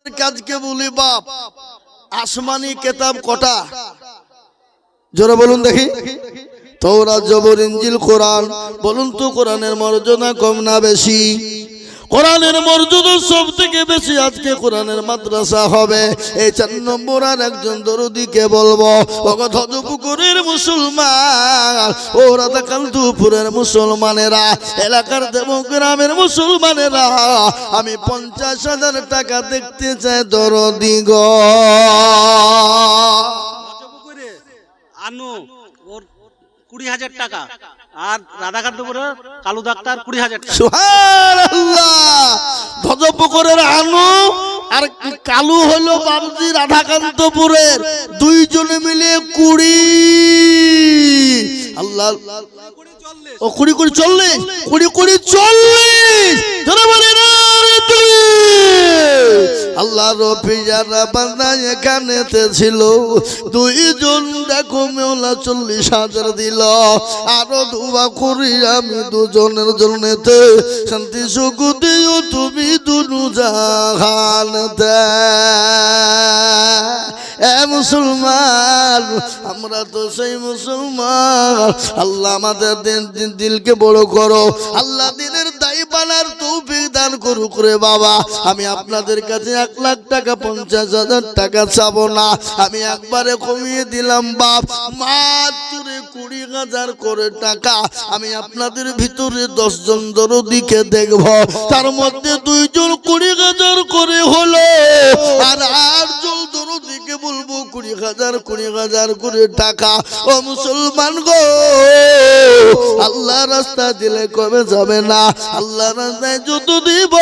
কাজকে বলি বাপ, আসমানি কিতাব কটা? জোরে বলুন দেখি। তাওরাত, জবর, ইনজিল, কোরআন। বলুন তো কোরআনের মর্যাদা কম না বেশি? কোরআনের মর্যাদা সব থেকে বেশি। আজকে কোরআনের মাদ্রাসা হবে। এই 4 নম্বর আর একজন দরদিকে বলবো, ওগো ধজপুকুরের মুসলমান, ও রাধাকান্তপুরের মুসলমানেরা, এলাকার দেবগ্রামের মুসলমানেরা, আমি 50,000 টাকা দেখতে চাই দরদি গো। আনু ওর 20,000 টাকা, আর রাধাকান্তপুরের কালু ডাক্তার 20,000 টাকা। সুবহানাল্লাহ। ধজপুকুরের আনু আর কালু হলো বাবজি রাধাকান্তপুরের, দুইজনে মিলে 20। আল্লাহ, ও 20 40, 20 40। ধরে বলে না আল্লাহ রফিজারা বান্দা এখানেতে ছিল, দুইজন দেখো মেওলা 40,000 দিল। আরো দুয়া করি আমি দুজনের জন্যতে, শান্তি সুখ দিও তুমি দুনু জাহানতে। এ মুসলমান, আমরা তো সেই মুসলমান। আল্লাহ আমাদের দিলকে বড় করো, আল্লাহ দিনের দায়ী বানার তৌফিক দান করুক রে বাবা। আমি আপনাদের কাছে 1 লাখ টাকা 50,000 টাকা চাবো না, আমি একবারে কমিয়ে দিলাম বাপ, মাত্র 20,000 করে টাকা। আমি আপনাদের ভিতরে 10 জন দরদিকে দেখব, তার মধ্যে 2 জন 20,000 করে হলো, আর 8 জন দরদিকে বলবো 20,000 করে টাকা। ও মুসলমান গো, আল্লাহ রাস্তা দিলে কমে যাবে না, আল্লাহ রাস্তায় যত দিব।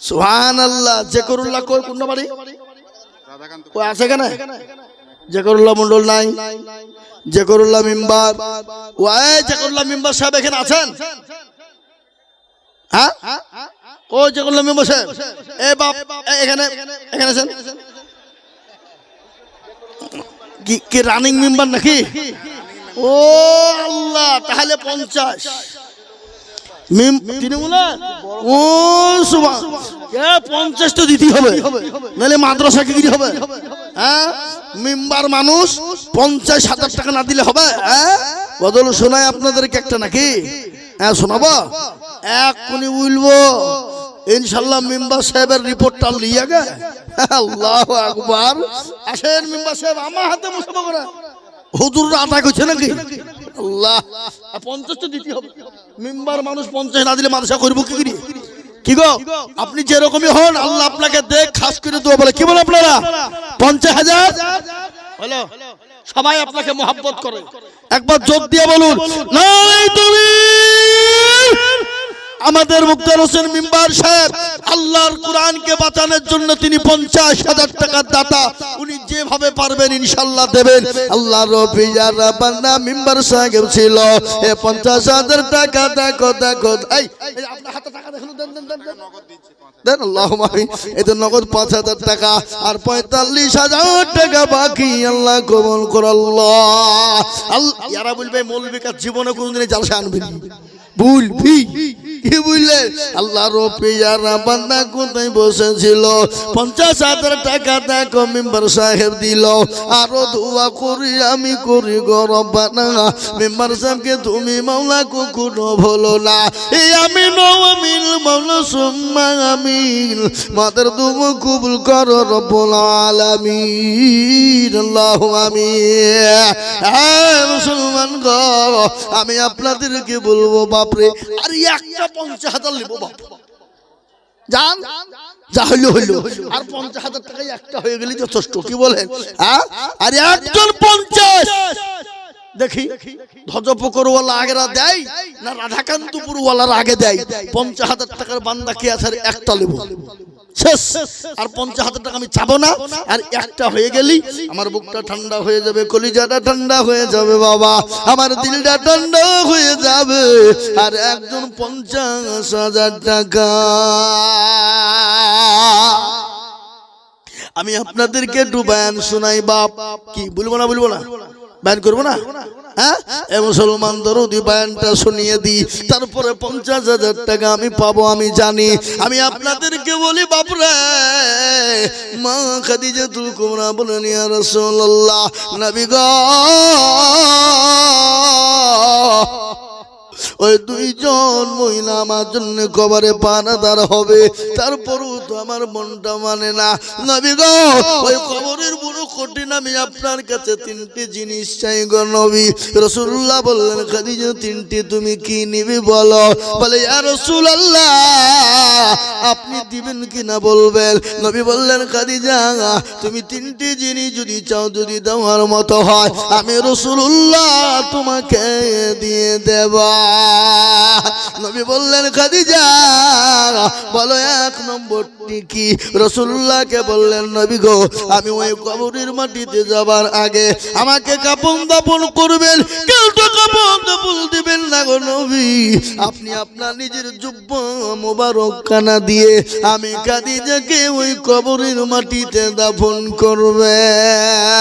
সুবহানাল্লাহ। জেকরুল্লাহ কই? কোন বাড়ি? কই আছে কেন? জেকরুল্লাহ মন্ডল নাই, জেকরুল্লাহ মেম্বার। ওই জেকরুল্লাহ মেম্বার সাহেব এখানে আছেন? হ্যাঁ, ও জেকরুল্লাহ মেম্বার সাহেব, এ বাপ এখানে আছেন কি রানিং মেম্বার নাকি? ও আল্লাহ, তাহলে 50 ও সুবহান। 50 তো দিতেই হবে, নাহলে মাদ্রাসা কি হবে? হ্যাঁ, মেম্বার মানুষ 50,000 টাকা না দিলে হবে? হ্যাঁ, বদল শোনায় আপনাদেরকে একটা নাকি? হ্যাঁ শোনাবো, এক্ষুনি উইলবো ইনশাল্লাহ। মেম্বার সাহেবের রিপোর্টটা লিয়ে গে। আল্লাহু আকবার। আসেন মেম্বার সাহেব, আমার হাতে মুসাফা করে। হুজুররা আটা করছে নাকি? আল্লাহ, 50 তো দিতে হবে। মেম্বার মানুষ 50 না দিলে মাদ্রাসা করবো কি করি? কি গো, আপনি যেরকমই হন, আল্লাহ আপনাকে দেখ খাস করে দোয়া বলে। কি বলে আপনারা? 50,000 হলো। সবাই আপনাকে মোহাব্বত করে, একবার জোর দিয়ে বলুন নাই তুমি। আমাদের মুক্তার হোসেন মেম্বার সাহেব আল্লাহর কোরআনকে বাঁচানোর জন্য তিনি 50,000 টাকার দাতা। উনি যেভাবে পারবেন ইনশাআল্লাহ দেবেন। আল্লাহ রফিজার বান্দা মেম্বার সাহেব ছিল। এ 50,000 টাকা দেখো দেখো, এই আপনার হাতে টাকা দেখুন, দেন দেন দেন দেন। আল্লাহুম্মা আমিন। এই তো নগদ 5,000 টাকা আর 45,000 টাকা বাকি। আল্লাহ কবুল করো। আল্লাহ ইয়ারা বলবে মৌলবীকার জীবনে কোনদিন জালসা আনবে না, ভুলবি কি বুঝলেন? আল্লাহ রফিজারা বান্দা কোথায় বসেছিল, 50,000 টাকা দেখো মেম্বার সাহেব দিল। আরো দোয়া করি আমি করি গো রব্বানা, মেম্বার সাহেবকে তুমি মাওলা কখনো ভুলো না। এই আমিন ও আমিন মাওলা সুম্মা আমিন, মাদের দোয়া কবুল করো রব্বুল আলামিন। আল্লাহু আমিন। হ্যাঁ মুসলমান গো, আমি আপনাদেরকে বলবো বাপরে, আর একটা 50,000 লিবো বাপ, জান যা হইলো হইলো। আর 50,000 টাকায় একটা হয়ে গেলে যথেষ্ট। কি বলেন? হ্যাঁ, আর একজন 50 দেখি ধ্বজপুকুরওয়ালা আগেরা দেয় না রাধাকান্তপুরওয়ালার আগে দেয়? 50,000 টাকার বান্দা কি আছে? একটা লিবো, শেষ। আর 50,000 টাকা আমি চাবো না। আর একটা হয়ে গেলি আমার বুকটা ঠান্ডা হয়ে যাবে, কলিজাটা ঠান্ডা হয়ে যাবে বাবা, আমার দিলটা ঠান্ডা হয়ে যাবে। আর একজন 50,000 টাকা আমি আপনাদেরকে একটু বয়ান শোনাই বাপ। কি বলবো না? বলবো না? বয়ান করবো না? হ্যাঁ এ মুসলমান দরুদি বয়ানটা শুনিয়ে দিই, তারপরে 50,000 টাকা আমি পাবো আমি জানি। আমি আপনাদেরকে বলি বাপরে, মা খাদিজাতুল কুবরা বলেন ইয়া রাসূলুল্লাহ, নবী গো ওই দুইজন মহিলা আমার জন্য কবরে পানাদার হবে, তারপরও তো আমার মনটা মানে না। নবী গো ওই কবরের বড় কঠিন, আমি আপনার কাছে তিনটি জিনিস চাই গো নবী। রাসূলুল্লাহ বললেন খাদিজা তিনটি তুমি কি নিবে বলো? বলে ইয়া রাসূলুল্লাহ আপনি দিবেন কিনা বলবেন। নবী বললেন খাদিজা তুমি তিনটি জিনিস যদি চাও, যদি দেওয়ার মতো হয়, আমি রাসূলুল্লাহ তোমাকে দিয়ে দেব। নবী বললেন খাদিজা বলো এক নম্বরটি কি? রাসূলুল্লাহকে বললেন নবী গো আমি ওই কবরের মাটিতে যাবার আগে আমাকে কাফন দাফন করবেন, কেউ তো কাফন দাফন দিবেন না গো নবী। আপনি আপনার নিজের জুব্বা মোবারক খানা দিয়ে আমি খাদিজাকে ওই কবরের মাটিতে দাফন করবেন।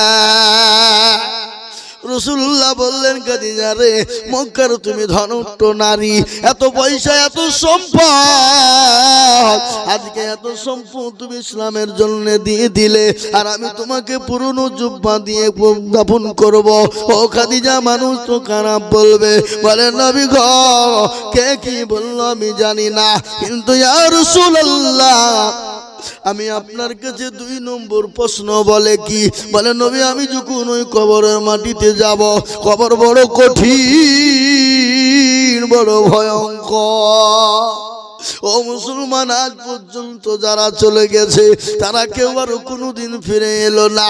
রাসূলুল্লাহ বললেন খাদিজা রে মক্কার তুমি ধনট্ট নারী, এত পয়সা এত সম্পদ, আজকে এত সম্পদ তুমি ইসলামের জন্য দিয়ে দিলে, আর আমি তোমাকে পুরনো জুব্বা দিয়ে দাফন করব। ও খাদিজা মানুষ তো খারাপ বলবে, বলে নবী গো কে কি বললো আমি জানি না, কিন্তু ইয়া রাসূলুল্লাহ আমি আপনার কাছে 2 নম্বর প্রশ্ন। বলে কি? বলে নবী আমি যখন ওই কবরের মাটিতে যাব, কবর বড় কঠিন, বড় ভয়ঙ্কর। ও মুসলমান আজ পর্যন্ত যারা চলে গেছে তারা কেউ আর কোনোদিন ফিরে এলো না।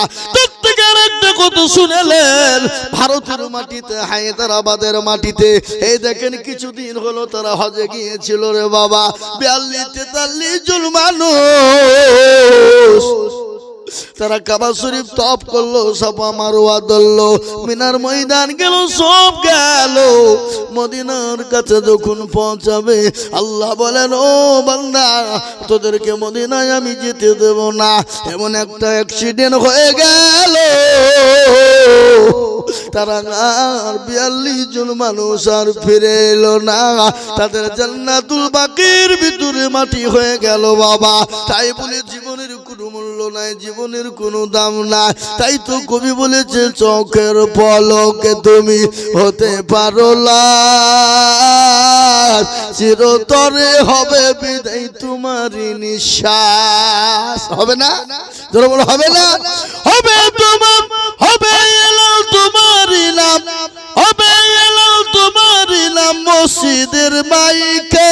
একটা কথা শুনেলেন ভারতের মাটিতে, হায়দ্রাবাদের মাটিতে, এই দেখেন কিছুদিন হলো তারা হজে গিয়েছিল রে বাবা, 42-43 জন মানুষ তারা কাবা শরীফ তওয়াফ করলো, সাফা মারওয়া ধরলো, মিনার ময়দান গেল, সব গেল। মদিনার কাছে যখন পৌঁছাবে আল্লাহ বলেন ও বান্দা তোদেরকে মদিনায় আমি যেতে দেব না। এমন একটা অ্যাক্সিডেন্ট হয়ে গেল, তারা আর 42 জন মানুষ আর ফিরে এলো না, তাদের জান্নাতুল বাকির ভিতরে মাটি হয়ে গেল বাবা। তাই বলে জীবনের কোনো মূল্য নাই, জীবনের কোনো দাম নাই। তাই তো কবি বলেছে চোখের পলকে তুমি হতে পারো লাশ, চিরতরে হবে বিদায় তোমারই নিঃশ্বাস। হবে না? ধরো বলো হবে না? হবে তোমার, হবে এলো তোমারই নাম, হবে এলো তোমারই নাম মসজিদের মাইকে।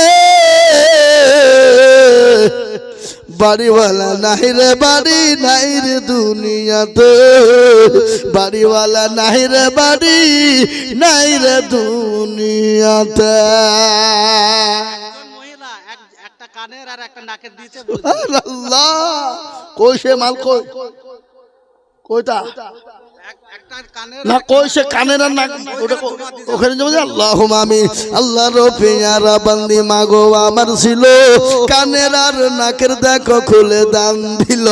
বাড়িওয়ালা নাই রে বাড়ি নাই রে দুনিয়াতে, বাড়িওয়ালা নাই রে বাড়ি নাই রে দুনিয়াতে। মহিলা একটা কানের আর একটা নাকের দিয়েছে। আল্লাহ কই সে মাল, কই কইটা না, কই সে কানের আর নাক, ওখানে যাবো। আল্লাহুম্মা আমিন। আল্লাহর পেয়ারা বান্দি মাগো আমার ছিল, কানের আর নাকের দেখো খুলে দান দিল।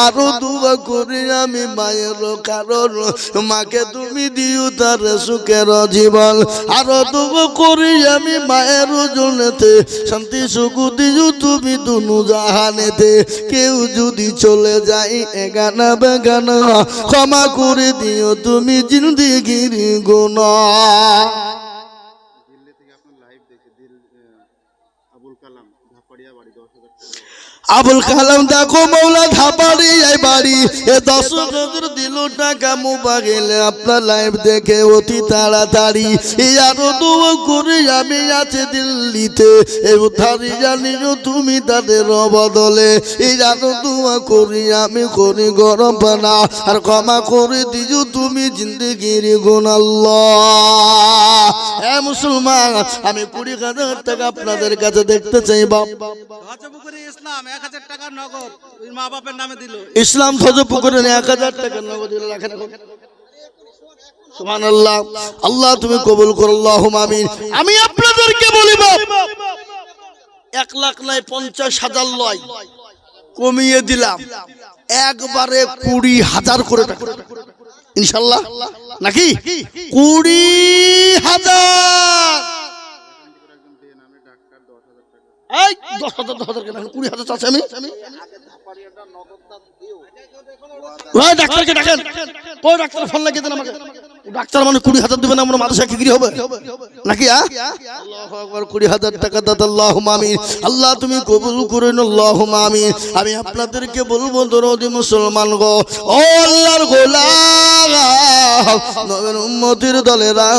আরো দুয়া করি আমি মায়ের কারণ, মাকে তুমি দিও তার সুখের জীবন। আরো দুয়া করি আমি মায়ের জন্যতে, শান্তি সুখ দিও তুমি দুনু জাহানেতে। কেউ যদি চলে যায় এগানা বেগানা, ক্ষমা করে দিও তুমি জিন্দেগির গুনাহ। আবুল কালাম দেখো মৌলা ধাপাড়ি এই বাড়ি, এ 10,000 দিল টাকা মোবাইলে আপনার লাইভ দেখে অতি তাড়াতাড়ি। আরো দোয়া করে আমি আছে দিল্লিতে, উদ্ধারি জানিও তুমি তাদের বদলে। আরো দোয়া করি আমি করি গরম পানা, আর ক্ষমা করে দিও তুমি জিন্দেগির গুণ। আল্লাহ এ মুসলমান আমি 20,000 টাকা আপনাদের কাছে দেখতে চাই বাপ। ইসলাম 1000 টাকা নগদ ওই মা বাপের নামে দিল। ইসলাম ধ্বজ পুকুরে 1000 টাকা নগদ দিল। রাখেন সুবহানাল্লাহ। আল্লাহ তুমি কবুল করো, আল্লাহুম্মা আমিন। আমি আপনাদেরকে বলিব 1 লাখ নয় 50,000 লয়, কমিয়ে দিলাম একবারে 20,000 করে টাকা। ইনশাল্লাহ নাকি 20,000 এই 10,000 কেন 20,000 চাচ্ছি আমি ওই ডাক্তারকে ডাকেন ওই ডাক্তার ফোন লাগিয়ে দেন আমাকে ডাক্তার মানে 20,000 দিবেন আমরা মাদ্রাসা কি হবে নাকি আল্লাহু আকবার 20,000 টাকা দাতা আল্লাহুম্মা আমিন আল্লাহ তুমি কবুল করুন আল্লাহুম্মা আমিন আমি আপনাদেরকে বলবো দরদি মুসলমান গো ও আল্লাহর গোলাম নবীর উম্মতের দলেরা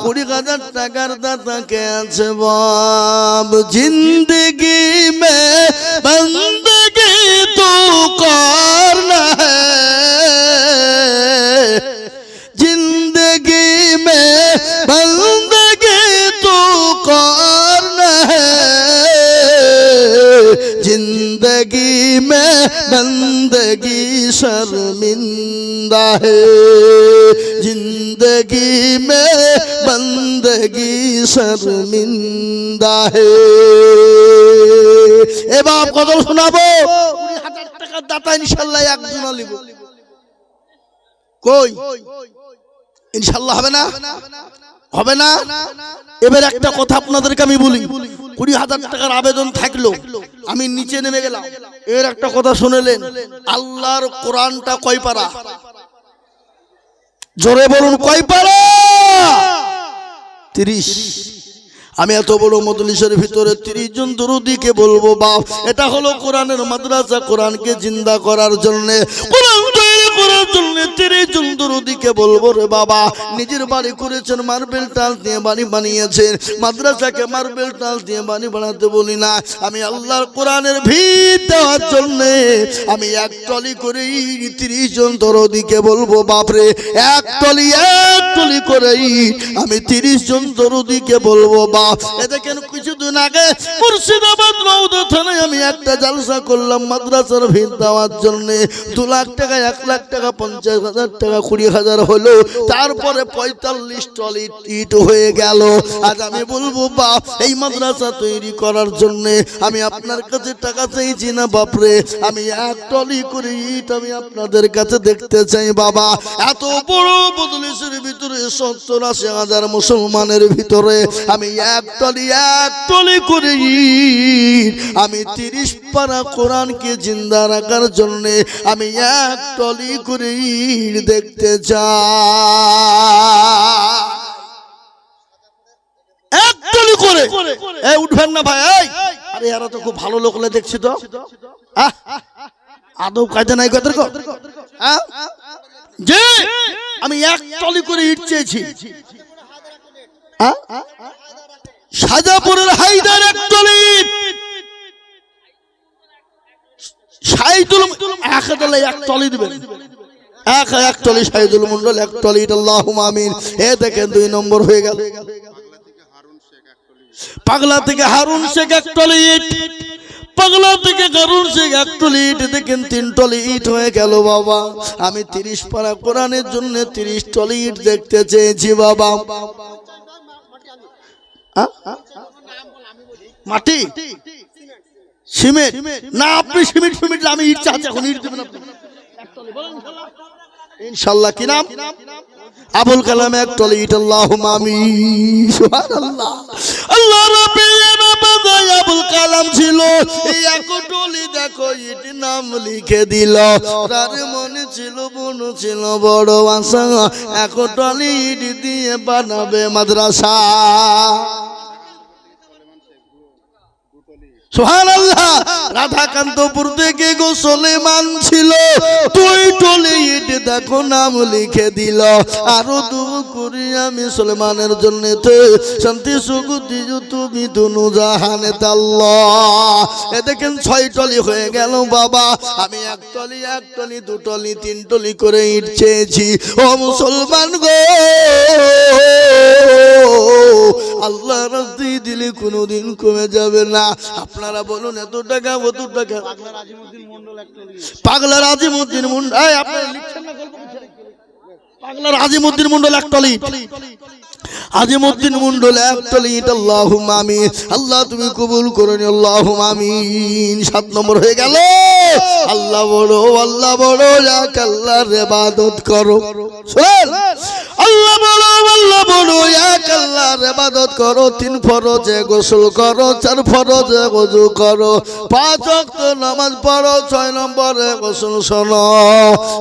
20,000 টাকার দাতা কে আছে বাব জিন্দেগি মে বন্দগি তো করনা है जिंदगी में बंदगी तो करना है जिंदगी में बंदगी शर्मिंदा है जिंदगी में बंदगी शर्मिंदा है ए बाप गजल শোনাবো 20,000 টাকার দাতা ইনশাআল্লাহ একজন লিব কই ইনশাআল্লাহ হবে না এবার একটা কথা আপনাদেরকে আমি বলি 20,000 টাকার আবেদন থাকলো আমি নিচে নেমে গেলাম এর একটা কথা শুনলেন আল্লাহর কোরআনটা কয় পারা জোরে বলুন কয় পারা 30 আমি এত বড় মজলিসের ভিতরে 30 জন দরুদিকে বলবো বাপ এটা হলো কোরআনের মাদ্রাসা কোরআনকে জিন্দা করার জন্য কোরআন তৈরি করার জন্য 30 জন দরুদিকে বলবো রে বাবা নিজের বাড়ি করেছেন মার্বেল টাল দিয়ে বাড়ি বানিয়েছেন মাদ্রাসাকে মার্বেল টাল দিয়ে বাড়ি বানাতে বলি না আমি আল্লাহর কোরআনের ভিত দেওয়ার জন্য আমি এক টলি করে 30 জন দরুদিকে বলবো বাপরে এক টলি করে আমি 30 জন দরুদিকে বলবো বাপ দেখেন কিছুদিন আগে মুর্শিদাবাদ রওদা থানায় আমি একটা জলসা করলাম মাদ্রাসার ভিত দেওয়ার জন্য 2 লাখ টাকা 1 লাখ টাকা 50,000 টাকা 20,000 হলো তারপরে 45 টলি ইট হয়ে গেল আজ আমি বলবো বাপ এই মাদ্রাসা তৈরি করার জন্য আমি আপনার কাছে টাকা চাইছি না বাপরে আমি এক টলি করে ইট আমি আপনাদের কাছে দেখতে চাই বাবা এত বড় মজলিসের ভিতরে 70-80 হাজার মুসলমানের ভিতরে আমি এক টলি করে আমি 30 পারা কোরআনকে জিন্দা রাখার জন্য আমি এক টলি করে দেখতে চাই এক টলি করে এই উঠবেন না ভাই এই আরে এরা তো খুব ভালো লোক হলে দেখছি তো আদৌ কাজে নাই কত যে আমি এক টলি করে ইট চেয়েছি শাহজাপুরের হায়দার এক টলি শাহিদুল এক টলি দিবেন এক টলি শাহিদুল মন্ডল এক টলি আল্লাহুম্মা আমিন এ দেখেন 2 নম্বর হয়ে গেল পাগলা থেকে হারুন শেখ এক টলি ইট পাগলা থেকে হারুন শেখ এক টলি ইট দেখেন 3 টলি ইট হয়ে গেল বাবা আমি 30 পারা কোরআনের জন্য 30 টলি ইট দেখতে চেয়েছি বাবা মাটি সিমেন্ট না আপনি সিমেন্ট আমি ইট চাচ্ছি এখন ইট দেবেন আপনি ইনশাআল্লাহ কি নাম আবুল কালাম এক টলি ইট আল্লাহুম্মা আমিন সুবহানাল্লাহ আল্লাহ রাব্বিল নামাজ আবুল কালাম ছিল এই এক টলি দেখো ইট নাম লিখে দিল তার মনে ছিল বোন ছিল বড় আশা এক টলি ইট দিয়ে বানাবে মাদ্রাসা সুবহানাল্লাহ রাধাকান্তপুর থেকে গো সুলেমান ছিল 2 টলি ইট দেখো নাম লিখে দিল আরো দোয়া করি আমি সুলেমানের জন্য শান্তি সুখ দিও তুমি দুনু জাহানে আল্লাহ এ দেখেন 6 টলি হয়ে গেল বাবা আমি এক টলি 2 টলি 3 টলি করে ইট চেয়েছি ও মুসলমান গো আল্লাহ রাস্তায় দিলে কোনোদিন কমে যাবে না আপনারা বলুন এত টাকা কত টাকা পাগলা আজিমউদ্দিন মন্ডল এই আপনারা লিখছেন না গল্প পাগলা আজিমউদ্দিন মন্ডল এক টলি আজিমউদ্দিন মন্ডল এক টলি আল্লাহুম্মা আমিন আল্লাহ তুমি কবুল করুন আল্লাহুম্মা আমিন 7 নম্বর হয়ে গেল আল্লাহ বড়, আল্লাহ বড়, এক আল্লাহর ইবাদত করো। শুনেন, আল্লাহ বড়, আল্লাহ বড়, এক আল্লাহর ইবাদত করো। 3 ফরজে গোসল করো, 4 ফরজে ওযু করো, 5 ওয়াক্ত নামাজ পড়ো, 6 নম্বরে গোসল শোনো,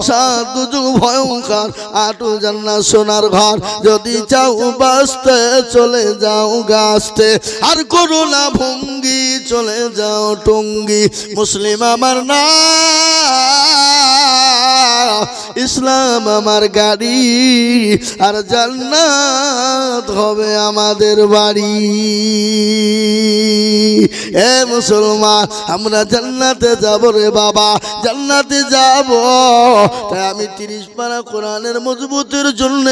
7 দুজু ভয়ঙ্কর, 8 জান্নাত সোনার ঘর। যদি চাও বাঁচতে চলে যাও গাছতে, আর করো না ভঙ্গি, চলে যাও টঙ্গি। মুসলিম আমার না, ইসলাম আমার গাড়ি, আর জান্নাত হবে আমাদের বাড়ি। এ মুসলমান, আমরা জান্নাতে যাব রে বাবা, জান্নাতে যাব। তাই আমি 30 পারা কোরআনের মজবুতের জন্য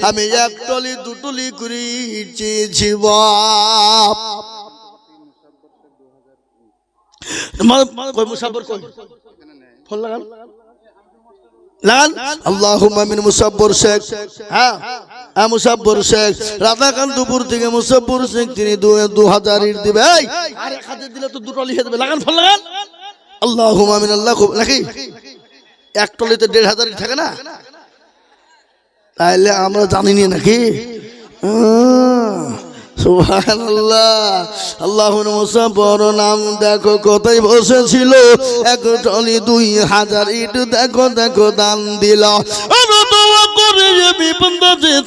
আমি 1 টলি 2 টলি করে চেয়েছি বাপ। মুসাফির কই ফোন লাগান লাগান। আল্লাহুম্মা মিন মুসাফির শেখ, হ্যাঁ মুসাফির শেখ রাধাকান্তপুর থেকে মুসাফির শেখ, তিনি 2000 ইট দিবে। এই আর 1000 দিলে তো 2 টলি হয়ে যাবে। লাগান, ফোন লাগান। আল্লাহুম্মা মিন, আল্লাহ নাকি 1 টলিতে 1500 ইট থাকে না? তাইলে আমরা জানি না নাকি? সুবহানাল্লাহ। আল্লাহুর মুসাফির নাম দেখো কোথায় বসেছিল, 1 টলি 2000 ইট দেখো দেখো দান দিল।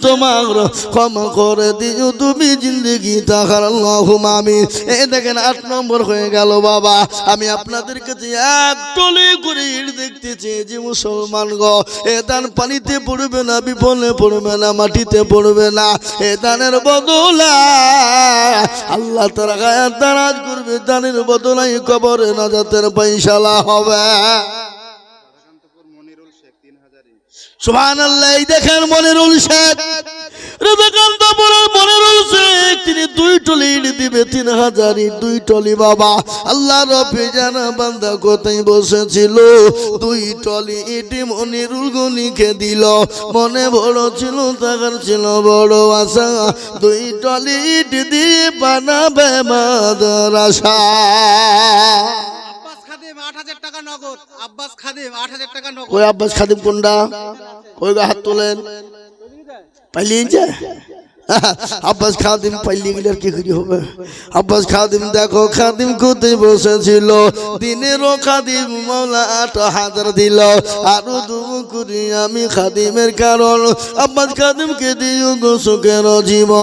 তোমার ক্ষমা করে দিও তুমি জিন্দগি তাহার। আল্লাহুম্মা আমিন। এই দেখেন 8 নম্বর হয়ে গেল বাবা। আমি আপনাদের কাছে 1 টলি করে ইট দেখতে চেয়েছি মুসলমান গো। এ দান পানিতে পড়বে না, বিফলে পড়বে না, মাটিতে পড়বে না। এ দানের বদলা আল্লাহ তাআলা গায়ের দারাজ করবে, দানের বদলাই কবরে নাজাতের পয়সালা হবে। সুবহানাল্লাহ। এই দেখেন মনিরুল শেখ, রাধাকান্তপুরের মনিরুল শেখ, তিনি 2 টলি ইট দিবে, 3000 ইট 2 টলি বাবা। আল্লাহ রব্বে জানা বান্দা কোথায় বসেছিল, 2 টলি ইট মনিরুল গনিকে দিল। মনে বড় ছিল, তাকার ছিল বড় আশা, 2 টলি ইট দিয়ে বানাবে মাদ্রাসা। আব্বাস খাদিম 8000 টাকা নগদ। আব্বাস খাদিম 8000 টাকা নগদ। ওই আব্বাস খাদিম কোনটা? ওই হাত তোলেন। পাইলিয়ে যায় আব্বাস খাদিম, পাইলিয়ে গেলে আর কি করি হবে? আব্বাস খাদিম দেখো, খাদিম কোথায় বসেছিল, দিনেরও খাদিম মাওলা 8000 দিল। আরো 2 করি আমি খাদিমের কারণ, আব্বাস খাদিমকে দিও গো সুখের জীবন।